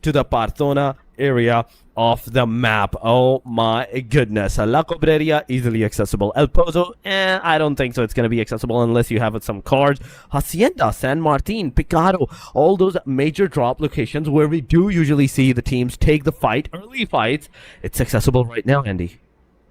to the Partona area of the map. Oh my goodness. La Cobreria, easily accessible. El Pozo, I don't think so. It's going to be accessible unless you have some cards. Hacienda, San Martin, Picaro, all those major drop locations where we do usually see the teams take the fight, early fights. It's accessible right now, Andy.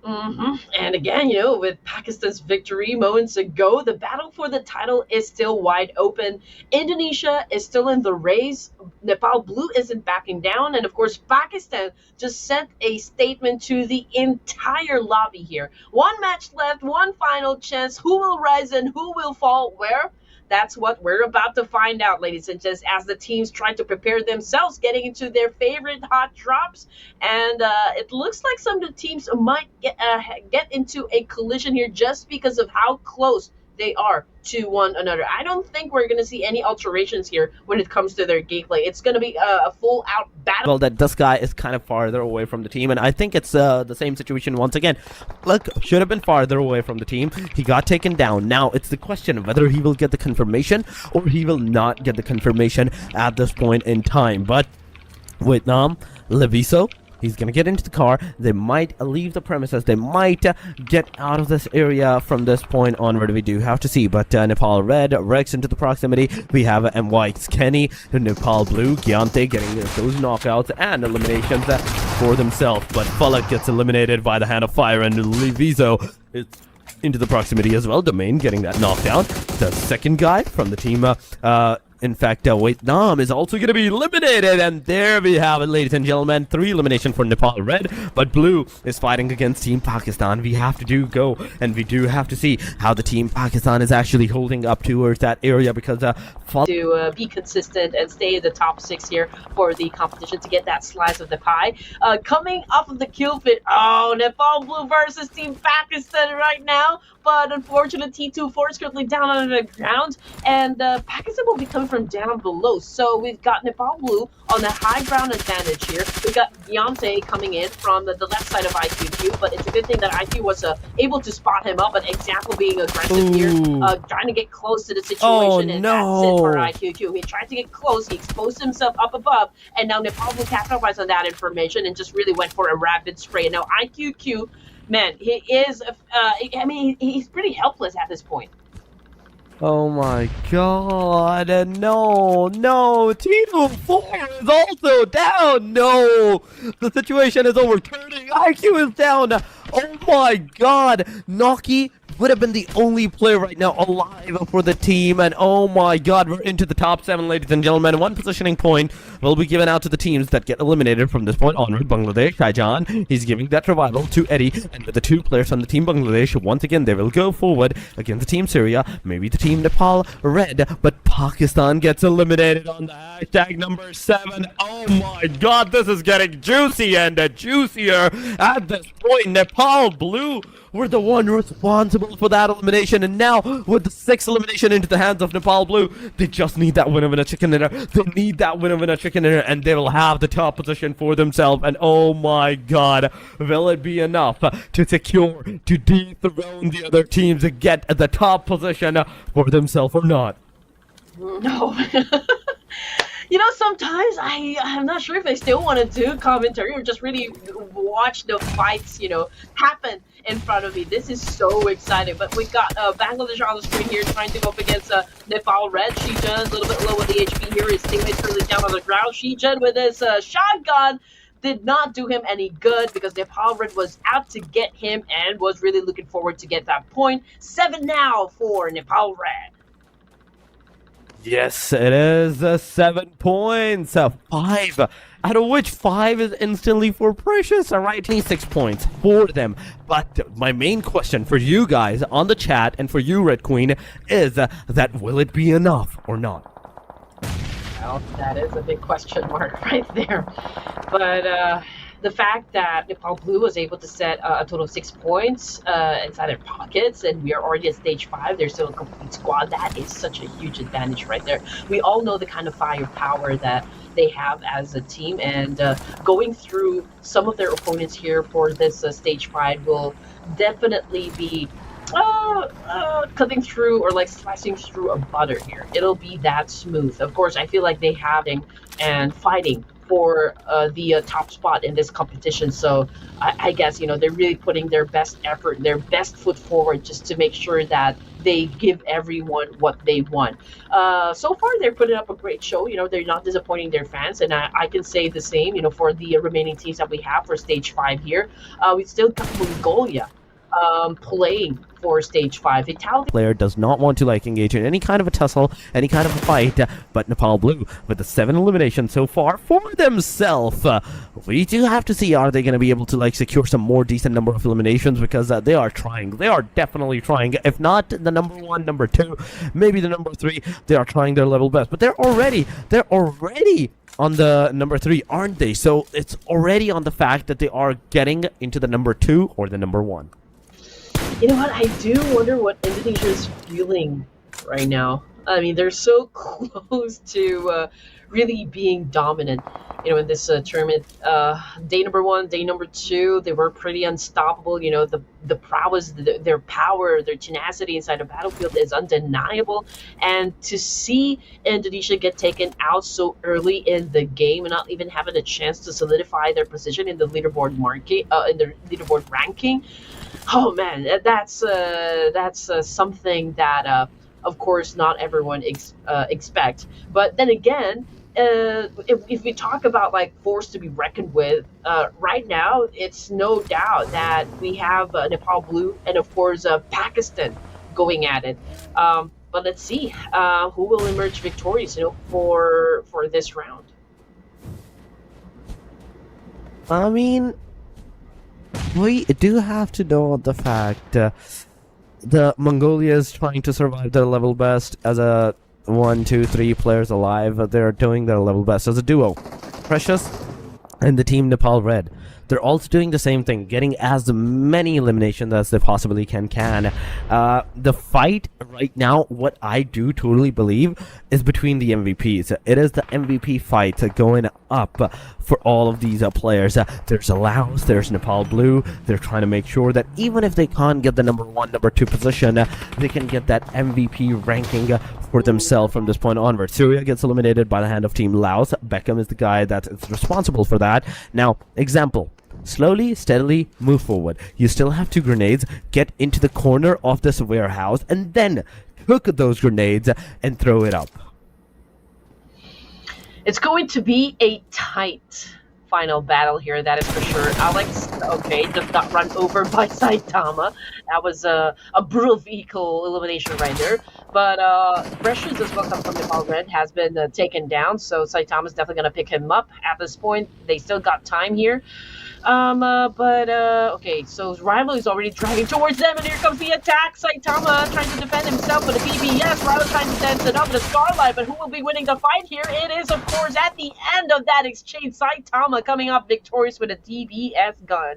And again, with Pakistan's victory moments ago, the battle for the title is still wide open. Indonesia is still in the race. Nepal Blue isn't backing down. And of course, Pakistan just sent a statement to the entire lobby here. One match left, one final chance. Who will rise and who will fall? Where? That's what we're about to find out, ladies and gents, as the teams try to prepare themselves, getting into their favorite hot drops. And it looks like some of the teams might get into a collision here just because of how close they are to one another. I don't think we're going to see any alterations here when it comes to their gameplay. It's going to be a full-out battle. Well, that this guy is kind of farther away from the team, and I think it's the same situation once again. Look, should have been farther away from the team. He got taken down. Now, it's the question of whether he will get the confirmation or he will not get the confirmation at this point in time. But Vietnam, Leviso, he's going to get into the car. They might leave the premises. They might get out of this area from this point onward. We do have to see. But Nepal Red, Rex into the proximity. We have MY's Kenny, Nepal Blue, Gyante getting those knockouts and eliminations for themselves. But Falak gets eliminated by the hand of fire, and Leviso is into the proximity as well. Domain getting that knockdown. The second guy from the team, in fact, Vietnam is also going to be eliminated. And there we have it, ladies and gentlemen. 3 elimination for Nepal Red. But Blue is fighting against Team Pakistan. We have to go, and we do have to see how the Team Pakistan is actually holding up towards that area, because to be consistent and stay in the top 6 here for the competition to get that slice of the pie. Coming off of the kill fit, Nepal Blue versus Team Pakistan right now. But unfortunately, T24 is currently down on the ground, and Pakistan will be coming from down below. So we've got Nepal Blue on the high ground advantage here. We've got Deontay coming in from the left side of IQQ, but it's a good thing that IQ was able to spot him up. An example being aggressive here, trying to get close to the situation, and that's it for IQQ. He tried to get close, he exposed himself up above, and now Nepal Blue capitalized on that information and just really went for a rapid spray. And now IQQ, man, he is, he's pretty helpless at this point. Oh my god, no, T24 is also down, no, the situation is overturning, IQ is down, oh my god, Noki would have been the only player right now alive for the team, and oh my god, we're into the top 7, ladies and gentlemen. 1 positioning point will be given out to the teams that get eliminated from this point onward. Bangladesh, Shaijan, he's giving that revival to Eddie, and with the 2 players on the team Bangladesh, once again, they will go forward against the team Syria, maybe the team Nepal Red, but Pakistan gets eliminated on the hashtag number 7. Oh my god, this is getting juicy and juicier at this point. Nepal Blue were the one responsible for that elimination, and now with the 6th elimination into the hands of Nepal Blue, they just need that winner in a chicken dinner. They need that winner in a chicken dinner, and they will have the top position for themselves. And oh my god, will it be enough to secure, to dethrone the other teams to get the top position for themselves or not? No. Sometimes I'm not sure if I still want to do commentary or just really watch the fights, happen in front of me. This is so exciting. But we've got Bangladesh on the screen here trying to go up against Nepal Red. Shijan is a little bit low with the HP here. His teammates really down on the ground. Shijan with his shotgun did not do him any good because Nepal Red was out to get him and was really looking forward to get that point. 7 now for Nepal Red. Yes, it is 7 points, 5, out of which 5 is instantly for Precious. All right, 26 points for them. But my main question for you guys on the chat and for you, Red Queen, is that will it be enough or not? Well, that is a big question mark right there. But the fact that Nepal Blue was able to set a total of 6 points inside their pockets, and we are already at stage 5, they're still a complete squad. That is such a huge advantage right there. We all know the kind of firepower that they have as a team, and going through some of their opponents here for this stage 5 will definitely be cutting through or like slicing through a butter here. It'll be that smooth. Of course, I feel like they have and fighting for the top spot in this competition. So I guess they're really putting their best effort, their best foot forward, just to make sure that they give everyone what they want. So far, they're putting up a great show. They're not disappointing their fans, and I can say the same. For the remaining teams that we have for stage 5 here, we still got Mongolia playing for stage 5. Italy Player does not want to engage in any kind of a tussle, any kind of a fight, but Nepal Blue with the 7 eliminations so far for themselves. We do have to see, are they going to be able to secure some more decent number of eliminations, because they are trying. They are definitely trying. If not the number 1, number 2, maybe the number 3, they are trying their level best. But they're already on the number 3, aren't they? So it's already on the fact that they are getting into the number 2 or the number 1. You know what? I do wonder what Indonesia is feeling right now. I mean, they're so close to really being dominant, in this tournament. Day number 1, day number 2, they were pretty unstoppable. The prowess, their power, their tenacity inside the battlefield is undeniable. And to see Indonesia get taken out so early in the game and not even having a chance to solidify their position in the leaderboard ranking. Oh man, that's something that of course not everyone expect. But then again, if we talk about force to be reckoned with, right now it's no doubt that we have Nepal Blue and of course Pakistan going at it. But let's see who will emerge victorious, for this round. I mean, we do have to know the fact the Mongolia is trying to survive their level best as a 1, 2, 3 players alive. They're doing their level best as a duo. Precious and the team Nepal Red. They're also doing the same thing, getting as many eliminations as they possibly can. The fight right now, what I do totally believe, is between the MVPs. It is the MVP fight going up for all of these players. There's Laos, there's Nepal Blue. They're trying to make sure that even if they can't get the number 1, number 2 position, they can get that MVP ranking for themselves from this point onward. Syria gets eliminated by the hand of Team Laos. Beckham is the guy that is responsible for that. Now, example. Slowly, steadily move forward. You still have 2 grenades. Get into the corner of this warehouse and then cook those grenades and throw it up. It's going to be a tight final battle here, that is for sure. Alex, okay, just got run over by Saitama. That was a brutal vehicle elimination right there. But Precious as well, come from Nepal Red, has been taken down, so Saitama's definitely going to pick him up. At this point, they still got time here. Okay, so his rival is already driving towards them, and here comes the attack. Saitama trying to defend himself with a BBS. Rival trying to dance it up with a Starlight, but who will be winning the fight here? It is, of course, at the end of that exchange, Saitama coming off victorious with a DBS gun.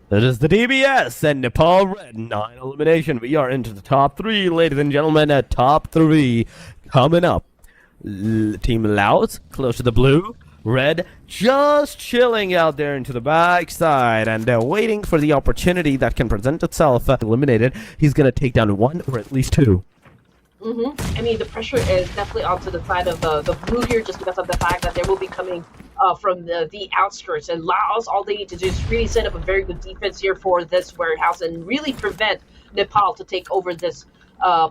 That is the DBS and Nepal Red 9 elimination. We are into the top 3, ladies and gentlemen. Top 3 coming up. Team Laos close to the blue. Red just chilling out there into the backside and waiting for the opportunity that can present itself. Eliminated. He's going to take down 1 or at least 2. I mean, the pressure is definitely onto the side of the blue here, just because of the fact that they will be coming from the outskirts. And Laos, all they need to do is really set up a very good defense here for this warehouse and really prevent Nepal to take over this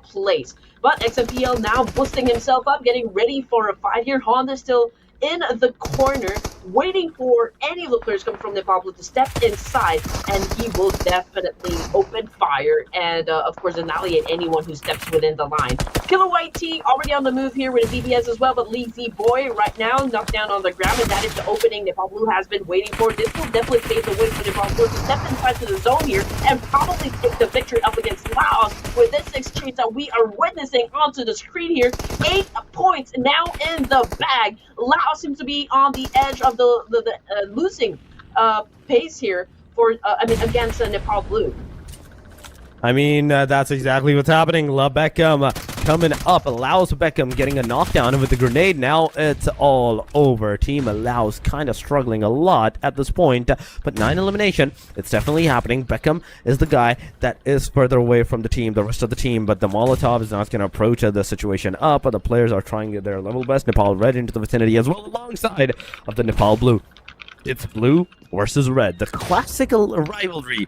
place. But XMPL now boosting himself up, getting ready for a fight here. Honda still in the corner, waiting for any of the players coming from Nepal Blue to step inside, and he will definitely open fire and, of course, annihilate anyone who steps within the line. Killer White T already on the move here with a BBS as well, but Lazy Boy right now knocked down on the ground, and that is the opening Nepal Blue has been waiting for. This will definitely pave the way for Nepal Blue to step inside to the zone here and probably take the victory up against Laos with this exchange that we are witnessing onto the screen here. 8 points now in the bag. Laos seems to be on the edge of the losing pace here for against Nepal Blue. I mean, that's exactly what's happening. La Beckham coming up. Allows Beckham getting a knockdown with the grenade. Now it's all over. Team Allows kind of struggling a lot at this point, but 9 elimination. It's definitely happening. Beckham is the guy that is further away from the rest of the team, but the Molotov is not going to approach the situation up. The players are trying their level best. Nepal Red into the vicinity as well, alongside of the Nepal Blue. It's blue versus red. The classical rivalry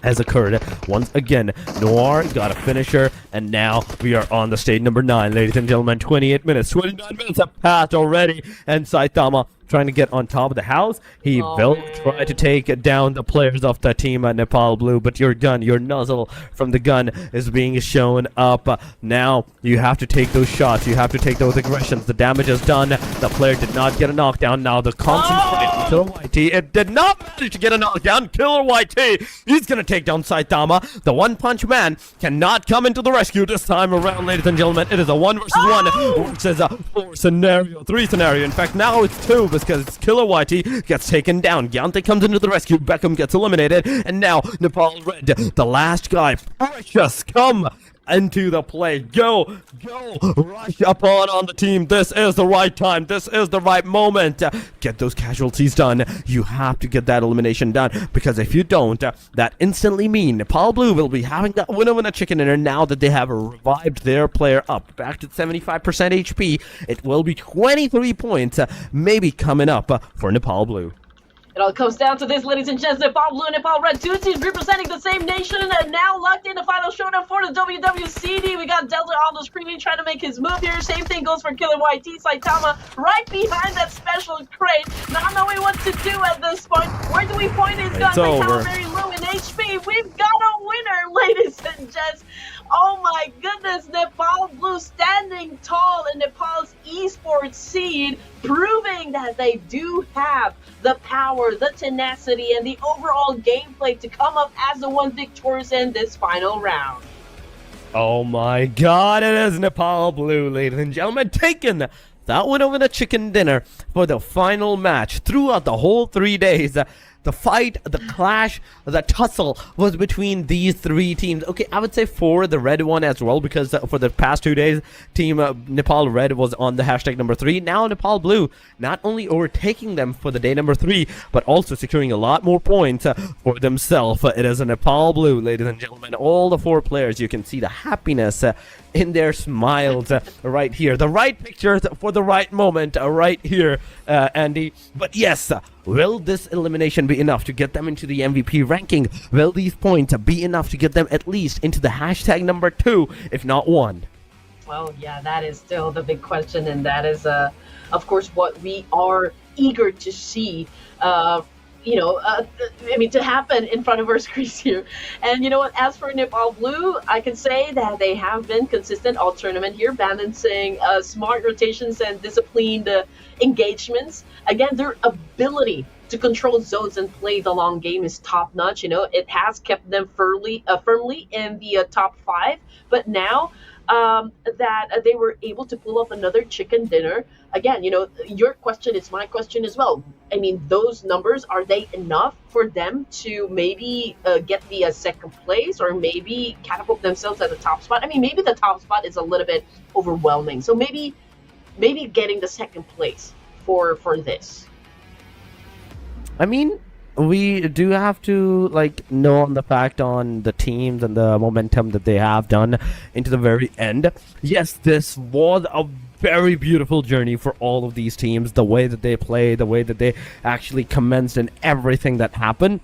has occurred once again. Noir got a finisher, and now we are on the stage number 9, ladies and gentlemen. 28 minutes, 29 minutes have passed already, and Saitama trying to get on top of the house. He will try to take down the players of the team Nepal Blue, but your gun, your nozzle from the gun is being shown up. Now you have to take those shots, you have to take those aggressions. The damage is done. The player did not get a knockdown. Now the concentrate Killer YT, it did not manage to get a knockdown. Killer YT, he's gonna take down Saitama. The one punch man cannot come into the rescue this time around, ladies and gentlemen. It is a 1 versus 1 versus a 4 scenario, 3 scenario. In fact, now it's 2 because Killer YT gets taken down. Gyante comes into the rescue. Beckham gets eliminated, and now Nepal Red, the last guy, Precious, come into the play. Go, rush upon on the team. This is the right time. This is the right moment. Get those casualties done. You have to get that elimination done, because if you don't, that instantly means Nepal Blue will be having that winner chicken dinner now that they have revived their player up back to 75% HP. It will be 23 points maybe coming up for Nepal Blue. It all comes down to this, ladies and gents. Nepal Blue and Nepal Red, 2 teams representing the same nation, and now locked in the final showdown for the Wwcd. We got Delta on the screen trying to make his move here. Same thing goes for Killer YT. Saitama right behind that special crate, not knowing what to do at this point. Where do we point his gun? Saitama very low in HP. We've got a winner, ladies and gents. Oh my goodness, Nepal Blue standing tall in Nepal's esports scene, proving that they do have the power, the tenacity, and the overall gameplay to come up as the one victorious in this final round. Oh my god, it is Nepal Blue, ladies and gentlemen, taking that one over the chicken dinner for the final match. Throughout the whole 3 days, the fight, the clash, the tussle was between these 3 teams. Okay, I would say 4, the red one as well, because for the past 2 days, team Nepal Red was on the hashtag number 3. Now Nepal Blue not only overtaking them for the day number 3, but also securing a lot more points for themselves. It is a Nepal Blue, ladies and gentlemen. All the 4 players, you can see the happiness in their smiles right here. The right pictures for the right moment right here, Andy. But yes, will this elimination be enough to get them into the MVP ranking? Will these points be enough to get them at least into the hashtag number 2, if not 1? Well, yeah, that is still the big question, and that is, of course, what we are eager to see. To happen in front of our screens here. And you know what, as for Nepal Blue, I can say that they have been consistent all tournament here, balancing smart rotations and disciplined engagements. Again, their ability to control zones and play the long game is top notch. It has kept them firmly in the top 5, but now that they were able to pull off another chicken dinner. Again, your question is my question as well. I mean, those numbers, are they enough for them to maybe get the second place, or maybe catapult themselves at the top spot? I mean, maybe the top spot is a little bit overwhelming. So maybe getting the second place for this. I mean, we do have to know on the fact on the teams and the momentum that they have done into the very end. Yes, this was a very beautiful journey for all of these teams. The way that they play, the way that they actually commenced, and everything that happened.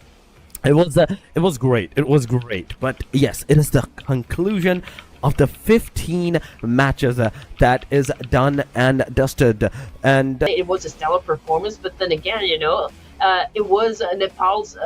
It was great. It was great. But yes, it is the conclusion of the 15 matches that is done and dusted. And it was a stellar performance, but then again, it was Nepal's